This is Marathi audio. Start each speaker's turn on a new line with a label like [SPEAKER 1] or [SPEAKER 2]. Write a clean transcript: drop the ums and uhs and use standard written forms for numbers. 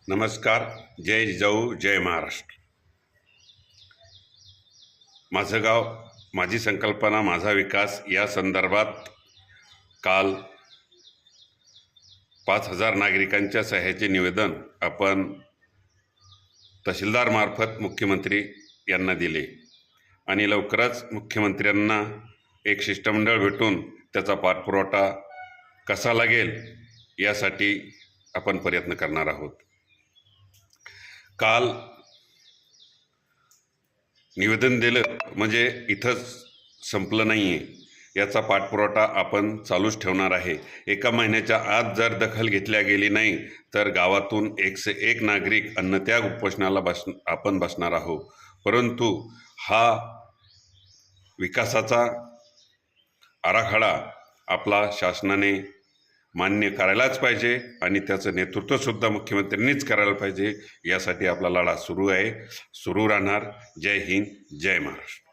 [SPEAKER 1] नमस्कार. जय जिजाऊ जय महाराष्ट्र. माझं गाव माझी संकल्पना माझा विकास या संदर्भात काल 5,000 नागरिकांच्या सह्याचे निवेदन आपण तहसीलदारमार्फत मुख्यमंत्री यांना दिले आणि लवकरच मुख्यमंत्र्यांना एक शिष्टमंडळ भेटून त्याचा पाठपुरावा कसा लागेल यासाठी आपण प्रयत्न करणार आहोत. काल निवेदन दिलं म्हणजे इथंच संपलं नाही आहे, याचा पाठपुरावा आपण चालूच ठेवणार आहे. एका महिन्याच्या आत जर दखल घेतल्या गेली नाही तर गावातून 101 नागरिक अन्नत्याग उपोषणाला आपण बसणार आहोत. परंतु हा विकासाचा आराखडा आपला शासनाने मान्य करायलाच पाहिजे आणि त्याचं नेतृत्वसुद्धा मुख्यमंत्र्यांनीच करायला पाहिजे. यासाठी आपला लढा सुरू आहे, सुरू राहणार. जय हिंद, जय महाराष्ट्र.